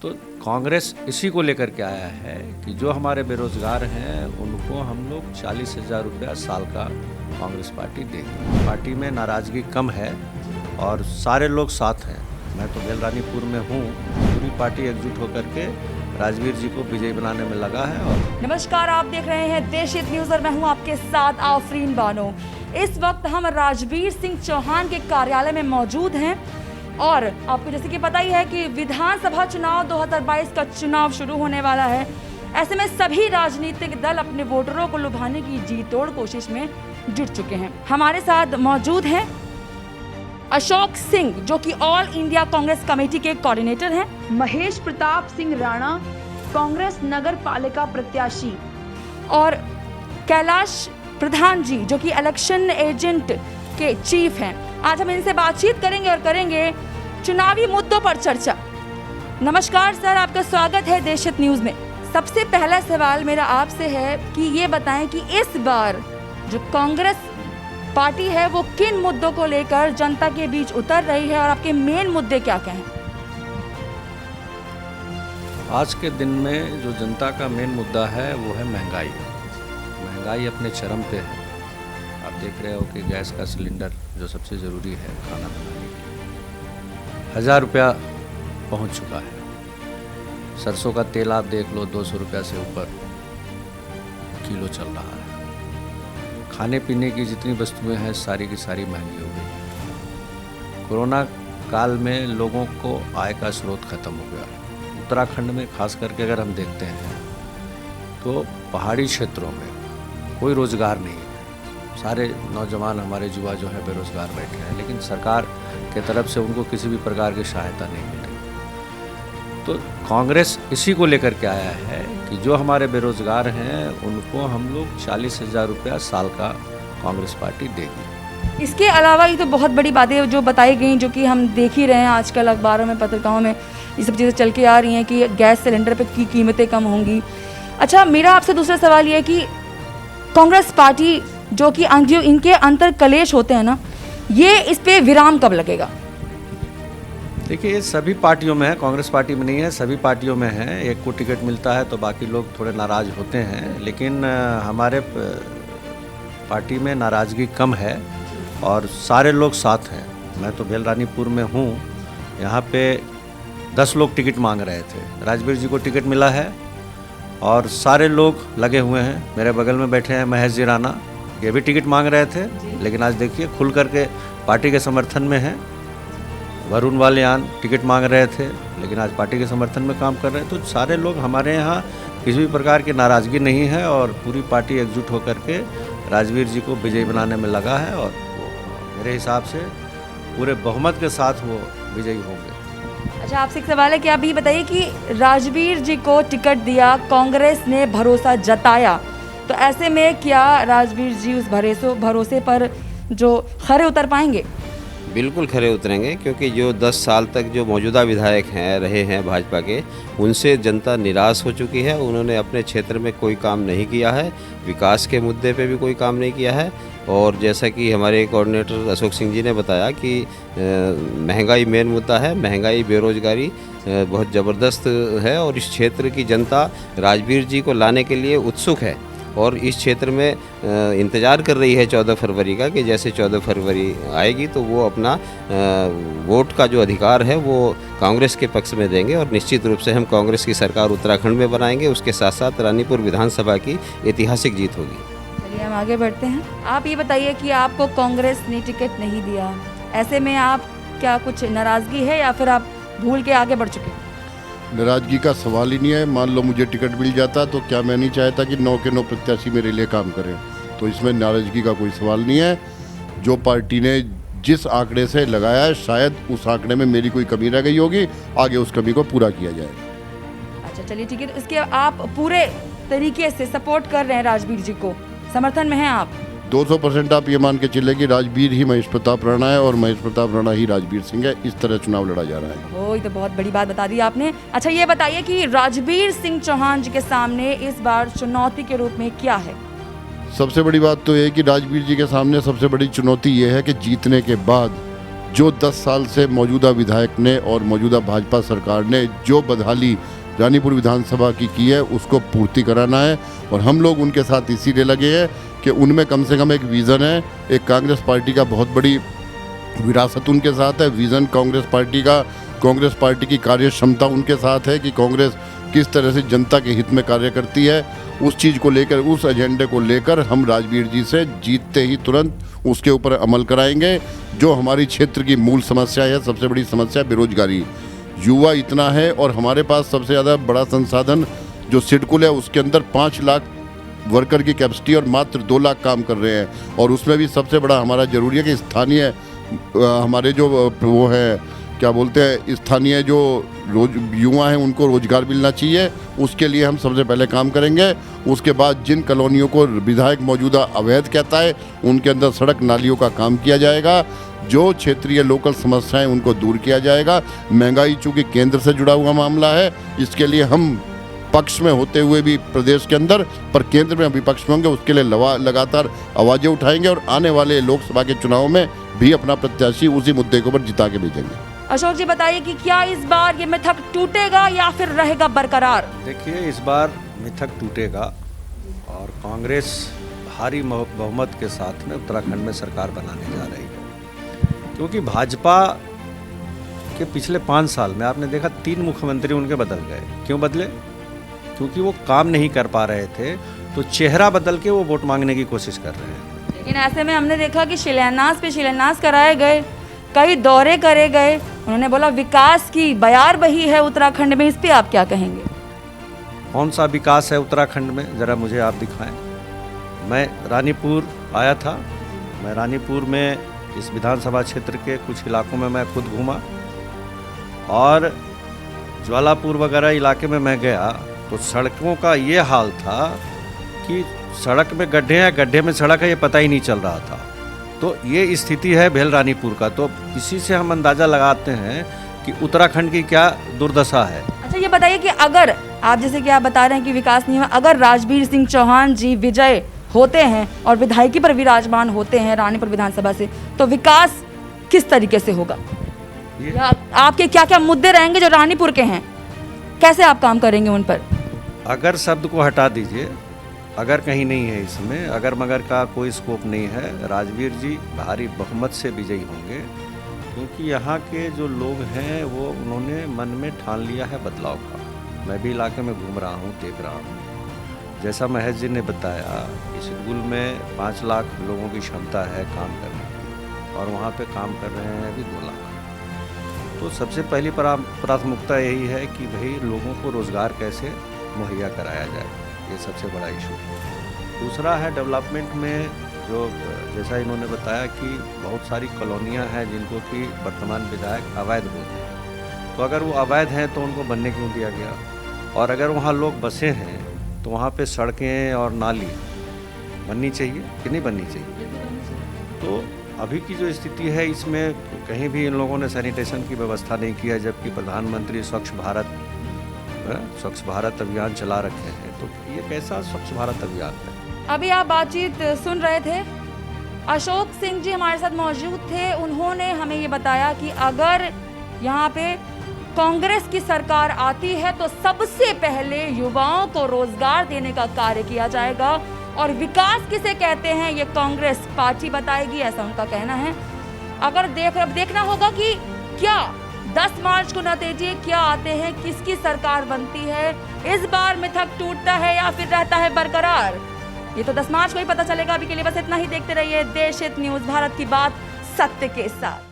तो कांग्रेस इसी को लेकर के आया है कि जो हमारे बेरोजगार हैं उनको हम लोग 40,000 रुपया साल का कांग्रेस पार्टी देगी। पार्टी में नाराजगी कम है और सारे लोग साथ हैं। मैं तो बेलरानीपुर में हूँ, पूरी पार्टी एकजुट होकर के राजवीर जी को विजयी बनाने में लगा है। और नमस्कार, आप देख रहे हैं देशहित न्यूज और मैं हूँ आपके साथ आफरीन बानो। इस वक्त हम राजवीर सिंह चौहान के कार्यालय में मौजूद हैं और आपको जैसे कि पता ही है कि विधानसभा चुनाव 2022 का चुनाव शुरू होने वाला है। ऐसे में सभी राजनीतिक दल अपने वोटरों को लुभाने की जी तोड़ कोशिश में जुट चुके हैं। हमारे साथ मौजूद हैं अशोक सिंह जो कि ऑल इंडिया कांग्रेस कमेटी के कोऑर्डिनेटर हैं, महेश प्रताप सिंह राणा कांग्रेस नगर पालिका प्रत्याशी और कैलाश प्रधान जी जो कि इलेक्शन एजेंट के चीफ हैं। आज हम इनसे बातचीत करेंगे और करेंगे चुनावी मुद्दों पर चर्चा। नमस्कार सर, आपका स्वागत है देशहित न्यूज में। सबसे पहला सवाल मेरा आपसे है कि ये बताएं कि इस बार जो कांग्रेस पार्टी है वो किन मुद्दों को लेकर जनता के बीच उतर रही है और आपके मेन मुद्दे क्या क्या हैं? आज के दिन में जो जनता का मेन मुद्दा है वो है महंगाई। महंगाई अपने चरम पे है। आप देख रहे हो कि गैस का सिलेंडर जो सबसे ज़रूरी है खाना बनाने के लिए 1,000 रुपया पहुंच चुका है। सरसों का तेल आप देख लो 200 रुपया से ऊपर किलो चल रहा है। खाने पीने की जितनी वस्तुएं हैं सारी की सारी महंगी हो गई। कोरोना काल में लोगों को आय का स्रोत खत्म हो गया। उत्तराखंड में खास करके अगर हम देखते हैं तो पहाड़ी क्षेत्रों में कोई रोज़गार नहीं है। सारे नौजवान हमारे युवा जो है बेरोज़गार बैठे हैं, लेकिन सरकार के तरफ से उनको किसी भी प्रकार की सहायता नहीं मिल रही। तो कांग्रेस इसी को लेकर के आया है कि जो हमारे बेरोज़गार हैं उनको हम लोग 40,000 रुपया साल का कांग्रेस पार्टी देगी। इसके अलावा ये तो बहुत बड़ी बातें जो बताई गई, जो कि हम देख ही रहे हैं आजकल अखबारों में, पत्रिकाओं में ये सब चीज़ें चल के आ रही हैं कि गैस सिलेंडर पे की कीमतें कम होंगी। अच्छा, मेरा आपसे दूसरा सवाल ये है कि कांग्रेस पार्टी जो कि इनके अंतर कलेश होते हैं ना, ये इस पे विराम कब लगेगा? देखिए, ये सभी पार्टियों में है, कांग्रेस पार्टी में नहीं है, सभी पार्टियों में है। एक को टिकट मिलता है तो बाकी लोग थोड़े नाराज़ होते हैं, लेकिन हमारे पार्टी में नाराज़गी कम है और सारे लोग साथ हैं। मैं तो बेलरानीपुर में हूँ, यहाँ पे 10 लोग टिकट मांग रहे थे। राजवीर जी को टिकट मिला है और सारे लोग लगे हुए हैं। मेरे बगल में बैठे हैं महेश जी राणा, ये भी टिकट मांग रहे थे, लेकिन आज देखिए खुल करके पार्टी के समर्थन में है। वरुण वालियान टिकट मांग रहे थे, लेकिन आज पार्टी के समर्थन में काम कर रहे हैं। तो सारे लोग, हमारे यहाँ किसी भी प्रकार की नाराज़गी नहीं है और पूरी पार्टी एकजुट होकर के राजवीर जी को विजयी बनाने में लगा है और वो मेरे हिसाब से पूरे बहुमत के साथ वो विजयी होंगे। अच्छा, आपसे एक सवाल है कि आप ये बताइए कि राजवीर जी को टिकट दिया, कांग्रेस ने भरोसा जताया, तो ऐसे में क्या राजवीर जी उस भरोसे पर जो खरे उतर पाएंगे? बिल्कुल खरे उतरेंगे, क्योंकि जो 10 साल तक जो मौजूदा विधायक रहे हैं भाजपा के, उनसे जनता निराश हो चुकी है। उन्होंने अपने क्षेत्र में कोई काम नहीं किया है, विकास के मुद्दे पे भी कोई काम नहीं किया है। और जैसा कि हमारे कोऑर्डिनेटर अशोक सिंह जी ने बताया कि महंगाई मेन मुद्दा है। महंगाई, बेरोजगारी बहुत ज़बरदस्त है और इस क्षेत्र की जनता राजवीर जी को लाने के लिए उत्सुक है और इस क्षेत्र में इंतज़ार कर रही है 14 फरवरी का, कि जैसे 14 फरवरी आएगी तो वो अपना वोट का जो अधिकार है वो कांग्रेस के पक्ष में देंगे और निश्चित रूप से हम कांग्रेस की सरकार उत्तराखंड में बनाएंगे। उसके साथ साथ रानीपुर विधानसभा की ऐतिहासिक जीत होगी। चलिए हम आगे बढ़ते हैं। आप ये बताइए कि आपको कांग्रेस ने टिकट नहीं दिया, ऐसे में आप क्या कुछ नाराज़गी है या फिर आप भूल के आगे बढ़ चुके हैं? नाराजगी का सवाल ही नहीं है। मान लो मुझे टिकट मिल जाता तो क्या मैं नहीं चाहता कि 9 के 9 प्रत्याशी मेरे लिए काम करें? तो इसमें नाराजगी का कोई सवाल नहीं है। जो पार्टी ने जिस आंकड़े से लगाया है, शायद उस आंकड़े में मेरी कोई कमी रह गई होगी, आगे उस कमी को पूरा किया जाएगा। अच्छा, चलिए ठीक है। तो इसके आप पूरे तरीके से सपोर्ट कर रहे हैं राजवीर जी को, समर्थन में हैं आप? 200% आप ये मान के चले कि राजवीर ही महेश प्रताप राणा है और महेश प्रताप राणा ही राजवीर सिंह है। इस तरह चुनाव लड़ा जा रहा है। ये तो बहुत बड़ी बात बता दी आपने। अच्छा, ये बताइए कि राजवीर सिंह चौहान जी के सामने इस बार चुनौती के रूप में क्या है? सबसे बड़ी बात तो ये है कि राजवीर जी के सामने सबसे बड़ी चुनौती ये है कि जीतने के बाद जो 10 साल से मौजूदा विधायक ने और मौजूदा भाजपा सरकार ने जो बदहाली रानीपुर विधानसभा की है उसको पूर्ति कराना है। और हम लोग उनके साथ इसीलिए लगे हैं कि उनमें कम से कम एक विज़न है। एक कांग्रेस पार्टी का बहुत बड़ी विरासत उनके साथ है, विज़न कांग्रेस पार्टी का, कांग्रेस पार्टी की कार्य क्षमता उनके साथ है कि कांग्रेस किस तरह से जनता के हित में कार्य करती है। उस चीज़ को लेकर, उस एजेंडे को लेकर हम राजवीर जी से जीतते ही तुरंत उसके ऊपर अमल कराएंगे। जो हमारी क्षेत्र की मूल समस्या है, सबसे बड़ी समस्या बेरोजगारी, युवा इतना है और हमारे पास सबसे ज़्यादा बड़ा संसाधन जो सिडकुल है उसके अंदर 5 लाख वर्कर की कैपेसिटी और मात्र 2 लाख काम कर रहे हैं। और उसमें भी सबसे बड़ा हमारा ज़रूरी है कि स्थानीय हमारे जो वो है क्या बोलते हैं, स्थानीय जो युवा हैं उनको रोजगार मिलना चाहिए। उसके लिए हम सबसे पहले काम करेंगे। उसके बाद जिन कॉलोनियों को विधायक मौजूदा अवैध कहता है उनके अंदर सड़क नालियों का काम किया जाएगा। जो क्षेत्रीय लोकल समस्याएं उनको दूर किया जाएगा। महंगाई चूँकि केंद्र से जुड़ा हुआ मामला है, इसके लिए हम पक्ष में होते हुए भी प्रदेश के अंदर पर केंद्र में विपक्ष में होंगे, उसके लिए लगातार आवाज़ें उठाएंगे और आने वाले लोकसभा के चुनाव में भी अपना प्रत्याशी उसी मुद्दे के ऊपर जिता के भेजेंगे। अशोक जी बताइए कि क्या इस बार ये मिथक टूटेगा या फिर रहेगा बरकरार? देखिए, इस बार मिथक टूटेगा और कांग्रेस भारी बहुमत के साथ में उत्तराखंड में सरकार बनाने जा रही है। क्योंकि भाजपा के पिछले 5 साल में आपने देखा 3 मुख्यमंत्री उनके बदल गए। क्यों बदले? क्योंकि वो काम नहीं कर पा रहे थे, तो चेहरा बदल के वो वोट मांगने की कोशिश कर रहे हैं। लेकिन ऐसे में हमने देखा कि शिलान्यास पे शिलान्यास कराए गए, कई दौरे करे गए, उन्होंने बोला विकास की बयार बही है उत्तराखंड में। इस पे आप क्या कहेंगे? कौन सा विकास है उत्तराखंड में, ज़रा मुझे आप दिखाएं। मैं रानीपुर आया था, मैं रानीपुर में इस विधानसभा क्षेत्र के कुछ इलाकों में मैं खुद घूमा और ज्वालापुर वगैरह इलाके में मैं गया तो सड़कों का ये हाल था कि सड़क में गड्ढे हैं, गड्ढे में सड़क है, ये पता ही नहीं चल रहा था। तो ये स्थिति है भेल रानीपुर का। तो इसी से हम अंदाज़ा लगाते हैं कि उत्तराखंड की क्या दुर्दशा है। अच्छा, ये बताइए कि अगर आप जैसे कि आप बता रहे हैं कि विकास नहीं हुआ, अगर राजवीर सिंह चौहान जी विजय होते हैं और विधायकी पर विराजमान होते हैं रानीपुर विधानसभा से, तो विकास किस तरीके से होगा? या आपके क्या क्या मुद्दे रहेंगे जो रानीपुर के हैं, कैसे आप काम करेंगे उन पर? अगर शब्द को हटा दीजिए, अगर कहीं नहीं है इसमें, अगर मगर का कोई स्कोप नहीं है, राजवीर जी भारी बहुमत से विजयी होंगे। क्योंकि यहाँ के जो लोग हैं वो उन्होंने मन में ठान लिया है बदलाव का। मैं भी इलाके में घूम रहा हूँ, देख रहा हूँ। जैसा महेश जी ने बताया, इस स्कूल में 5 लाख लोगों की क्षमता है काम करने की और वहाँ पे काम कर रहे हैं अभी 2 लाख। तो सबसे पहली प्राथमिकता यही है कि भाई लोगों को रोज़गार कैसे मुहैया कराया जाए, ये सबसे बड़ा इशू है। दूसरा है डेवलपमेंट में, जो जैसा इन्होंने बताया कि बहुत सारी कॉलोनियाँ हैं जिनको कि वर्तमान विधायक अवैध बोलते हैं। तो अगर वो अवैध हैं तो उनको बनने क्यों दिया गया? और अगर वहाँ लोग बसे हैं तो वहाँ पे सड़कें और नाली बननी चाहिए कि नहीं बननी चाहिए? तो अभी की जो स्थिति है इसमें कहीं भी इन लोगों ने सैनिटेशन की व्यवस्था नहीं की है, जबकि प्रधानमंत्री स्वच्छ भारत अभियान चला रखे हैं। तो ये कैसा स्वच्छ भारत अभियान है? अभी आप बातचीत सुन रहे थे, अशोक सिंह जी हमारे साथ मौजूद थे। उन्होंने हमें ये बताया कि अगर यहाँ पे कांग्रेस की सरकार आती है तो सबसे पहले युवाओं को रोजगार देने का कार्य किया जाएगा और विकास किसे कहते हैं ये कांग्रेस पार्टी बताएगी, ऐसा उनका कहना है। अगर देखना होगा कि क्या 10 मार्च को नतीजे क्या आते हैं, किसकी सरकार बनती है, इस बार मिथक टूटता है या फिर रहता है बरकरार, ये तो 10 मार्च को ही पता चलेगा। अभी के लिए बस इतना ही। देखते रहिए देश हित न्यूज़, भारत की बात सत्य के साथ।